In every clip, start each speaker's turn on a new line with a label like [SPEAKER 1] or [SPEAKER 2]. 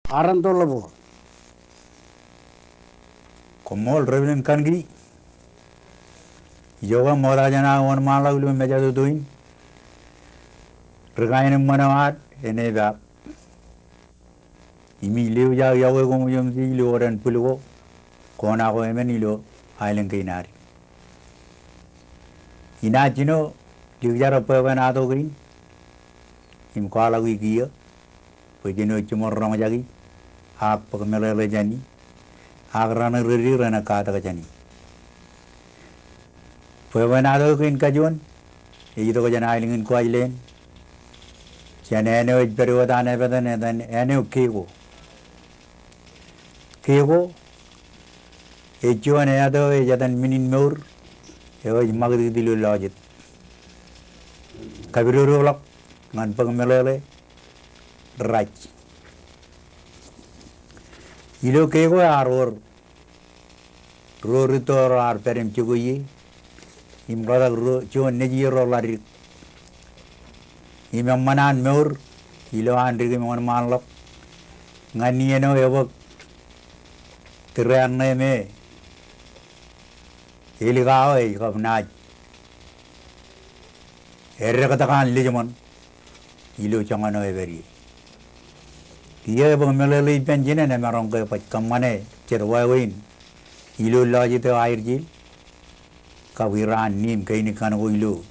[SPEAKER 1] Arantolabo.
[SPEAKER 2] Como el Reverend Kangri, Yoga Morajana, one mala will measure doing. Regain Manavat, and Eva. Immediately, Yawagum Yumzi, and Pulvo, Konago, Emenilo, Island Kinari. Inagino, Jujara Pervanado Green, Imkala Wigia, Pujino Chumoromajagi, Hak Pamela Jani. Agrana Riri and a Katagani. For when other in Kajuan, either an island in Kwajalein, Janano is very well than ever than any Keko. Keko, a Jew and other is than meaning more, a was Magdilu logic. Kabiru, Manpamelele, right. Ilo Keko are Roritor or Perim Chuguyi, Imbrother John Negiro Lari, Imamanan Mur, Ilo Andrigim on Manlock, Ganiano ever Tiraneme, Iligao of Naj, Erekatakan Ligamon, Ilo Chamano Every. Here, Melody Pension and Amaronga, but Kamane, Cherwawin. Ilu logi to airjil, kawiran nim kaini kan ilu,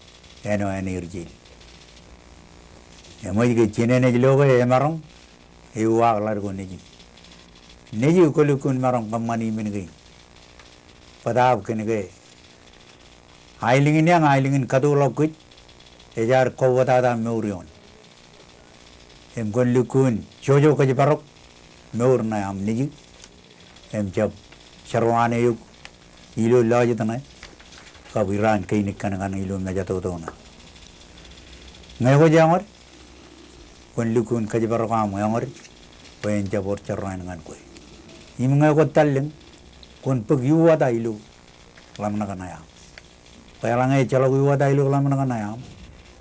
[SPEAKER 2] eno enerjil. Emo jike chine ne jilo ke emarong, ewa kelar ko neji. Neji ukolu kun marong kamani mingi. Padab kene ke. Ailingin kadu lokut, ejar kawata da meurion. Em kon lukun jojo kaji parok, meur na am neji. Em jab Sharwane yuk ilo lojitane kawiran kainikan kan ilo mejato tona ngego jamor kon lukun kajibar kam yamor pen jabor charwan ngan koy im ngego talleng kon pug yuwata ilo lamna kana ya payalange chalo yuwata ilo lamna kana ya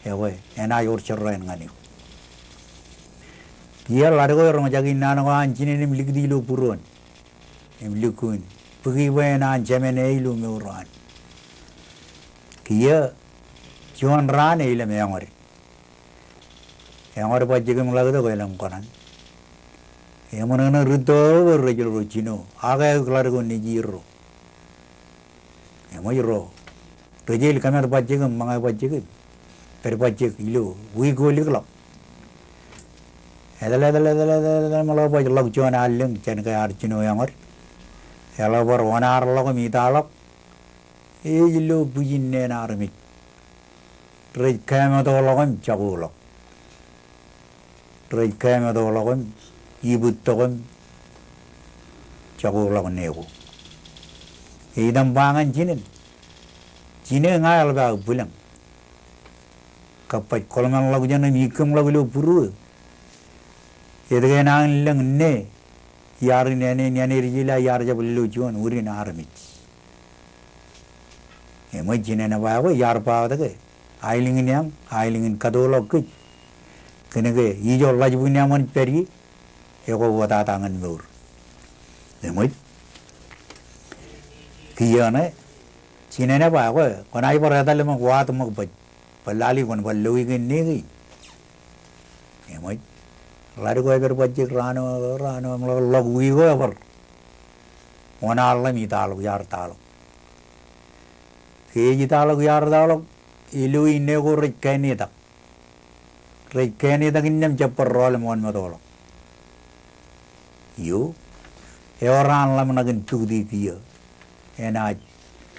[SPEAKER 2] ewe ena yor charwan ngani kia largo rong jagi nano anjine nim ligdi ilo puron em lukun pergi wena jamene ilu meuran kia cuan ran ile meangor pajjegem lagdo koilam konan emonana rudo berrejul rojino aga klargo nijiro emoiro rejil kamar pajjegem mangai pajjegem per pajjeg ilu wi goliklo edala malo pajjeg log cuan aleng chen ka archino yangor Hello, for 1 hour log me talk. Ejilo bujin an army. Trade came at all of him, Chabulo. Trade came at all of him, Ibutogum, Chabulo Nego. Edam Bang and Jinin. Jinin Isle about Bullam. Kapat Colman Logan and Yukum Lovelu Puru. Again, I'm long ne. Yarin and Yanirilla Yarjabulu John Urin Army. Imagine and a while, Yarpa the gay. Isling in Yam, Isling in Kadolo Kit. Kenege, Ijo Lajuniam and Perry, Ego Watatang and Mur. The Mut Kiane, Chinena Bawa, when I were at the Lemon Watamok, but Palali one was Louis in Negi. Emoi. Largo ever budget rano log we over 1 hour mital yartalo. Hejitalo yardalo, ilu in nego recanida. Recanida in them chapter roll one modolo. You ever ran lamanagan to the year, and I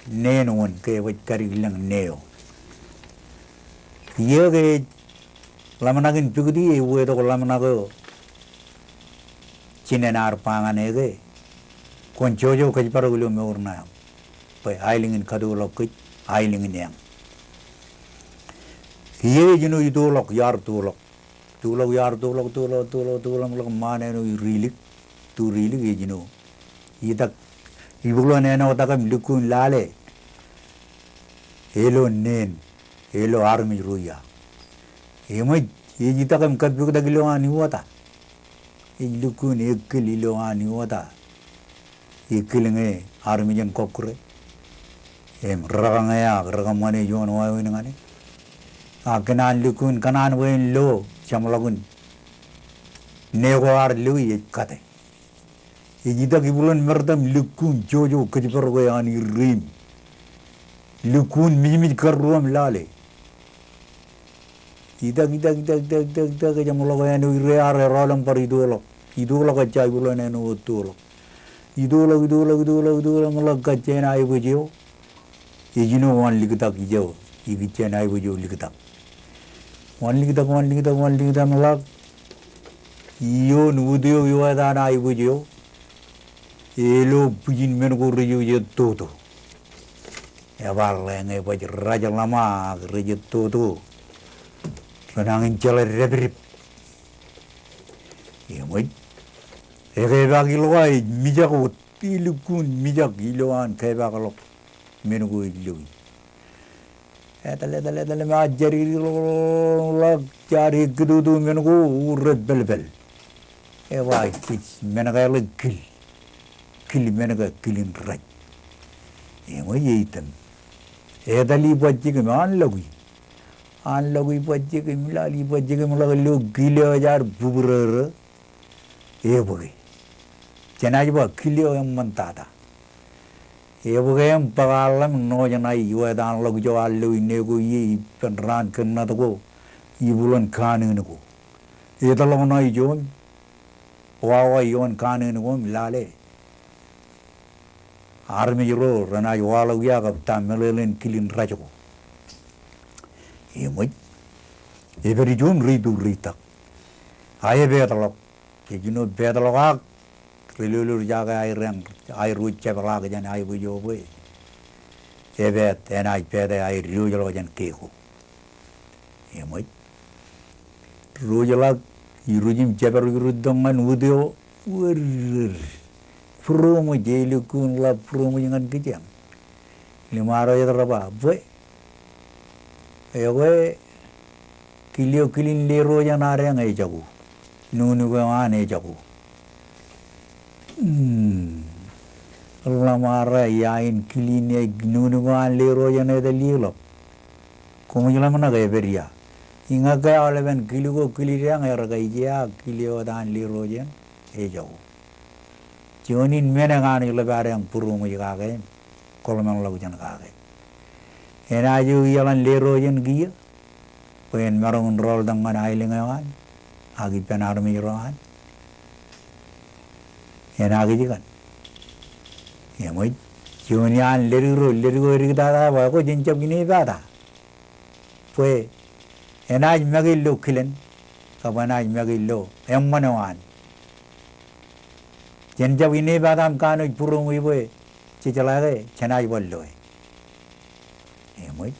[SPEAKER 2] nain one gave with curriculum neo. Here Lamanagan Pugdi, with Lamanago Chinenar Panganege, Conchojo Kajparulu Murna, by Isling in Kadula Kit, Isling in Yang. Here you know you do lock yard to lock, yard to lock, man, and really, you know. Either Ibulan and Otakam Lukun Lale, Hello Nen, Hello Army Ruya. Image, Yitakam Katbuka Gilo and Water. lukun ekil ilo ani wada ekilinge armijan kokure ragangaya ragamane yon wa winangane kanan lukun kanan wen lo chamlagun nego ar lui kate ijida kibulan merdam lukun jojo kajpargo ani rim lukun mimit karuam lale ida chamlago anu rear rolam paridolo idolo kacai bulan anu otolo idolo malak kacena ai bujo ijino wan likita kijo igicena ai bujo likita wan likita malak iyo nudio yuada na ai bujo elo pujin mengo rejo je toto ya barlenge baj raja lama rejo toto renangin jalan rebrip ya moi bagi loai mijak tilukun mijak iloan bagalo mengo iloi tale ma jari lo jari gedudu mengo rebel wai menaga kil menaga kilin raj moi yitam dali bajjig man lagui bajjig milali bajjig mulaga lo gilo jar bubrere boge janaj ba kilio mantada boge pagalam no janai yuadan lagu jawallo inego yi penran kenna to ibulan kanu ko edalo no ijon wawa yon kanu ko milale army ro rana wala ya ga tamelelen kilin rajo moi every jun ridu rita aye betalo kegino betalo ga relulur jaga airang airu chebala ga jan ai bujo boy ebet enai pede ai rujalo jan keko moi rujala irujim chebaru ruddongan udio promo jelukun la promo jangan kejam limaro ya teraba boy ewe kilio kilin lero yang nare ngai jago nunu ko ane jago lamara yain kilin e nunu ko an lero yang ne dalilo komo jela mana ga beria inga ga oleven kilio kilirang era ga ya kilio dan lero yang e jago jonin mena ngani lebarang puru mo ga ga kolomang lagu jan ga ga enaju yalan lero jen gia pen marong rol dengan ailingan agi penar miroan enagi jikan ya moi junian lero rigada ba ko jenjab gini bada pues enaj magillo kilen kabanaj magillo emmanawan jenjab gini badam kanu purung iboy cicalage chanaj bollo moi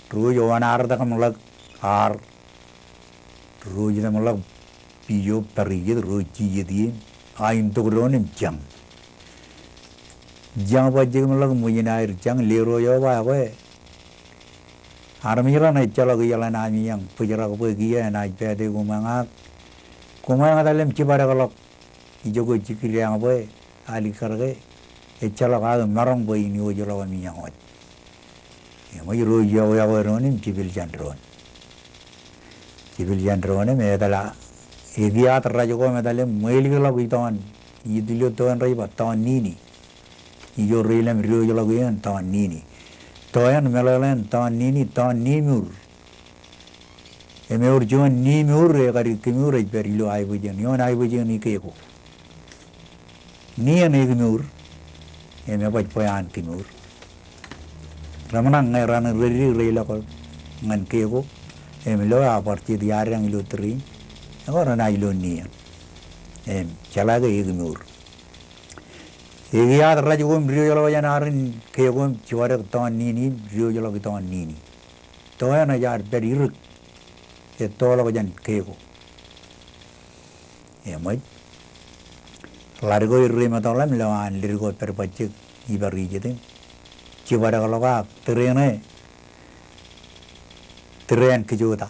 [SPEAKER 2] rojo wanar da kamlak ar rojo da malak piyo parije roji yedi ain to gronim jang bajje malak mujinair jang lero yo ba ko armira na chala ga yala na mi yang pujara ko gi na pede kumanga dalem cibara galok ijogo jikili yang boy ali karge chala ga marong boy ni ojo lawa mi yang wat moi rojo ya ronim cibil jandron medala egiat rajo ko medale moili la biton idilo ton rai baton nini ijo relem rojo la guyan ton nini toyan melalen ton nini ton nimur emeur jon nimur e gari kimur e perilo ai bujen yon ai bujen ni keko ni ane kimur eme baj poyan kimur ramanang ngai ran rela ko ngan keko emlo a partir diarang ilo tri agora na ilo ni chalaga igmur egiat rajo ko rio jalo yanarin keko chiwara ton nini rio jalo ton nini toya na jar perir e tolo ko jan keko mai largo irre matolam lawan lirgo perpacik ibari jete ciwara kalau kak teren kejuta,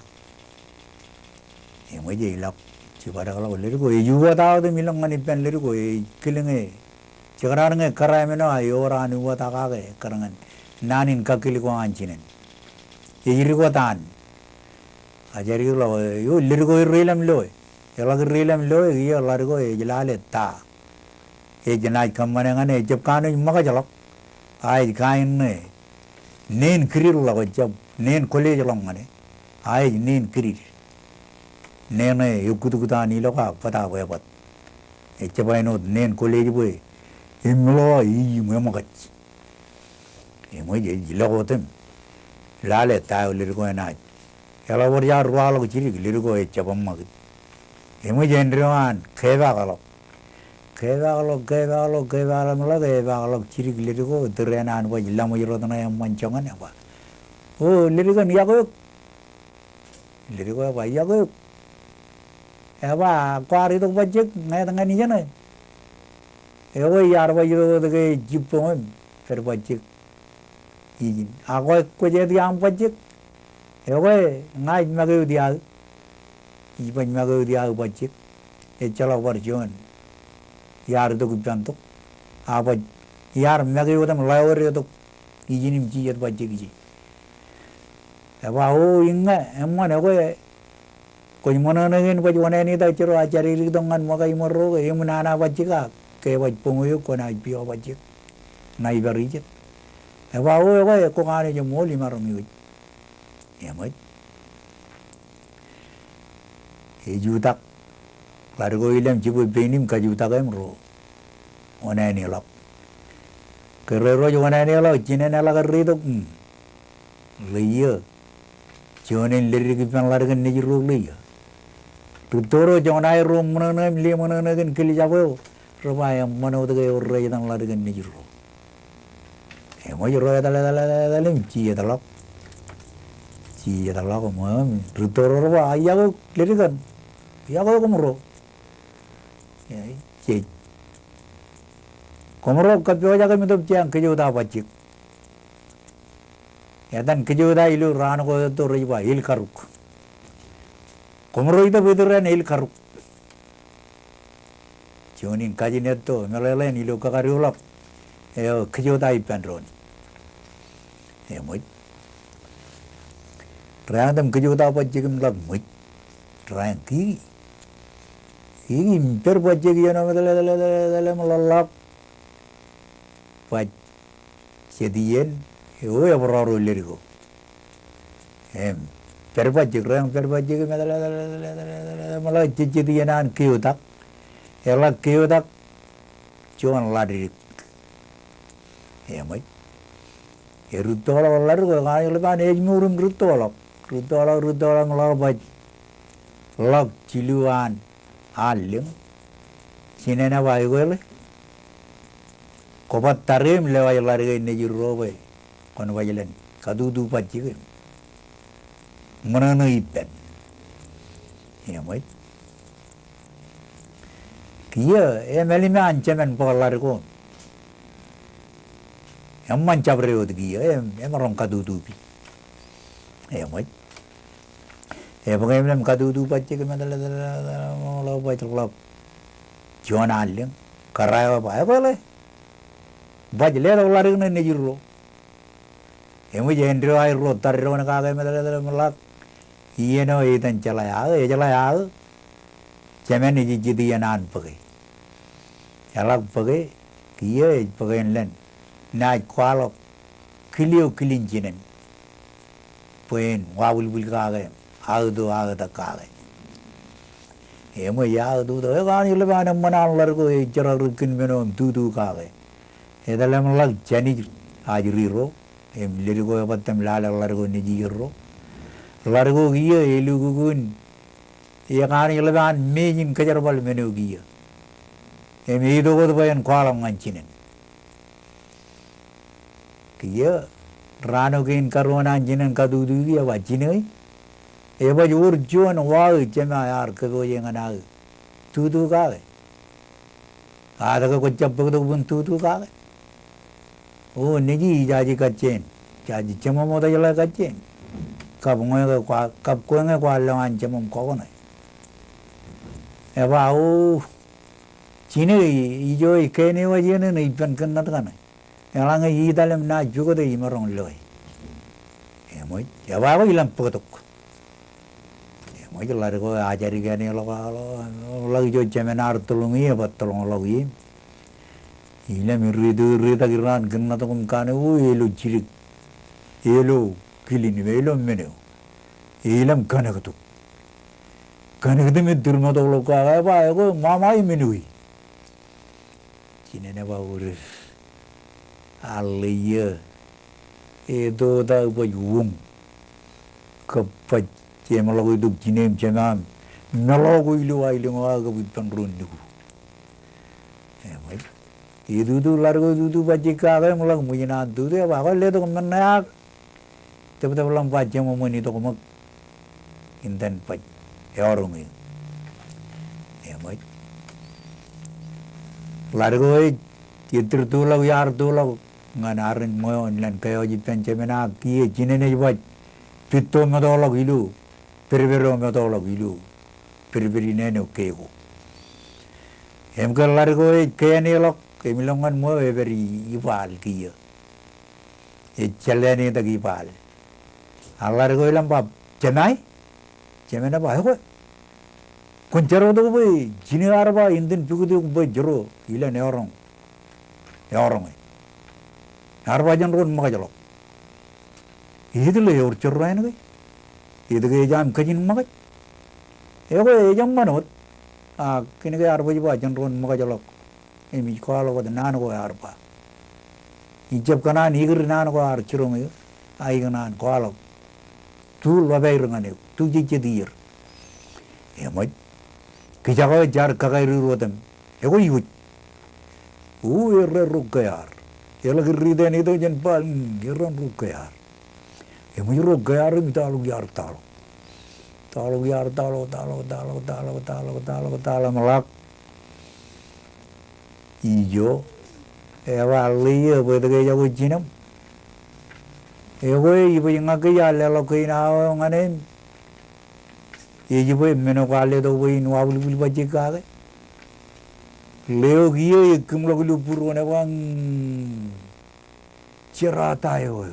[SPEAKER 2] yang aja ilok 지바라가라고 내리고 유와다도 밀렁만이 뺀 내리고 killing 지가라는 가라면은 요라는 와다가게 그런 나는 가길고 앉지는 이리고 단 아저리로 요 리고 릴람로 연락 릴람로 이 연락고 이질알했다 이제나 감만행안에 접가는 막아절로 아이 가인네 낸 그리로라고 접낸 콜레지롱만에 아이 낸 그리 내내 요구두구다 니로가 받아고 해봤 이제바이노 낸 콜레지 보이 임로 이 뭐먹었지 뭐지 일로거든 라레 타올리고 해나 엘라버야 루알고 지리 리고 했자범마 뭐지 엔드로한 개바갈로 개바갈로 지리 리고 들레나 뭐 일라모 이러더나 만정은 해봐 리고 니야고 리고 해봐 야고 해봐 과리도 버직 내가 니잖아 요거 야르바 이러더게 집봉은 페르버직 이 아고 꼬제디 암버직 요거 나이 마고 디아 이번 마고 디아 버직 에절어 버전 야르도 급잔도 아버 야르 마고 오담 라오르도 이지님 지여 버직이지 에바오 인가 엠만 요거 कोई मनोनगन बज वनेनी दा चरो आचारी लिदंगन मगा इमरो एमुनाना बजिगा के बज पोंगयो को ना पियो बजिक नाई बरिजे एवा ओ को गाने जो मोली मारमी एमय ए जुता लारगो इलम जिबो बेनिम का जुता गमरो वनेनी ला केरो जो वनेनी ला जिनेना ला गरिदो लियो जोने लिरिक पन लारगन निजरो लियो Tutoro jangan room mana ni mana kan kili jabo, rumah yang mana tu kaya orang yang lari kan ni juru. Mau juru dalam cia dalak mana tutoro rumah ayah ko lari kan, ayah ko komro, cia, komro kapio jaga minta ciang kerja udah bacik, ya dan kerja udah ilu rana ko tu riba il karuk. Komro itu betul il karuk. Jonin kaji neto melelen ilu kakariulap. Kejotai pendron. Moy. Random kejota pajigim lag moy. Rand ki. Per pajig yana melele melalap. Paj. Sedien. Ya beraro lirigo. Perbajik malah jadi yang kiutak, elak kiutak, cuman lari, moy, rutola lari ko kaya lepas ni murung rutola malah baj, lak ciluan, alim, sini na bayi ko le, kopat tarim lewat lari ko ni juru bayi, kono Kwajalein, kadudu pajik. Mana ipen, ya moy. Kia, melime ancaman polar ko. Emman cabre od kia, emarong kadudupi. Ya moy. Bagaimana kadudu baca ke mana la baca lap. Jona alim, karaya apa le? Baca le polar ko ni jiro. Emu jendro ay ro tarro na kaga malak. Iya no itan jalaya, cemen jadi anan pakai, jalak pakai, kia pakai len, naik kualok, kilin jinen, poin wabul kaga, ada tak kaga, emu ya tu kan ilepan mana largo jarak rukin menom tu kaga, dalam lag jani ajriro, lirigo batam lala largo ni jiro. Largo gia elugun ya kan ileban mejim kejar bal menu gia itu ko bayan kwalam ngancinen gia rano kin karona jinen kadudu gia wajine ba jur juan wa jema yar ko yengana tudu ka ada ko jabbo do bun tudu ka o niji jaji kachen jaji chemo moda jala kachen kapungnya kualang ancam kokono. Eba China ijo ikene wajene na ipan kanat kana. Yang idalem na juga de imarong loy. Emoy eba ilam pagatok. Emoy largo ajari gani lagi jo jamenar tulungi eba tulung lagi. Ilam rida kiran kanat kum kane elu jirik. Elu kilini elu meneo. Ilam kana katuk. Kana kademe dirma tolo ka eba ego mamai menui. China ba urus aliya itu dah bajung kepat cemalagu itu jinem cenam nalagu ilu ailu ngaga bitan rundu itu tu largo itu baca kaga malag mujina tu tu apa kalau le tu kemenak tapi belum baca momen itu kemek inten baca orang itu largo itu tu lagu yar tu lagu nganarin mo lan kayo jipen cemena kiye jinene jibat pitto medolo gilu pervero medolo gilu perveri nene Keko em kal largo kene lok emilongan mo everi ipal kiye chalene ta ipal alargo ilam bab cemena ba ko kunjaro do boy jinear ba indin pugudu boy jero ila ne orang Arbajan ron makajalo. Itu le or cerrain ke. Itu ke jam kajin makaj. Ego jam manot. Kini ke arbajan ron makajalo. Emi kalau ko nan ko arba. Ijab kana nigir nan ko ar cerong e. Ai kana kalau. Tu labai rangane. Tu jidir. Emoi. Kijago jar kagai rurotem. Ego yut. Erre rukayar. Yala kiriden itu jen paling geran rukayar. Emu rukayar minta lu yar talo melak. Ijo ewali apa itu kayak jago jinam. Ewe ibu yang agak yale lo kena nganem. Ijo menokale tu ibu nuabul baca kage. Leo gie kumlo kulu puru na bang cerita yo.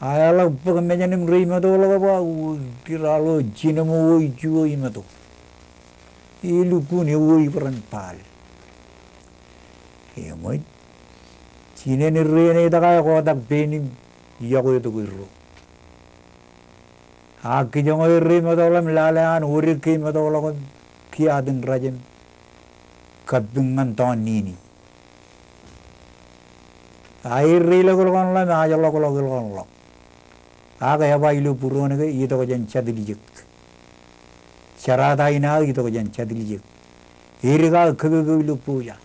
[SPEAKER 2] Ayala pagmenya nim rima to lo ba tiralo jinamo ijo imato. Ilu kuni woi peran pal. Emoy Chine ni rene ta ka ko tak beni ya ko to giro. Aki jongo rima to lam lalan uri ki ma to lo ki adin rajem. Kadungan tahun ini, air rela kolon la, aja lo kolon lo. Aga ya ba ilu purone ke, itu ko jan chadilijek. Syarata ina itu ko jan chadilijek. Iriga kege ilu puja.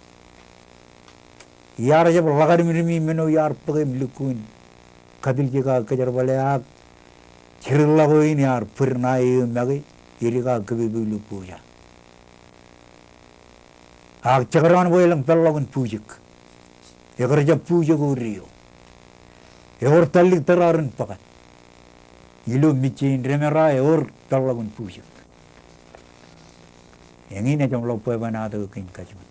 [SPEAKER 2] Yar jab lagar mirmi meno yar page milukun. Kadilijeka kejar balak. Cirilla ko ini yar pernah mage. Iriga kege ilu puja. Cakaran boilang pellagun pujik. Kerja pujik uriyo. Talik teraran pakat. Ilu micin remera pellagun pujik. Yang ini jam lo puai bana tu king kajiman.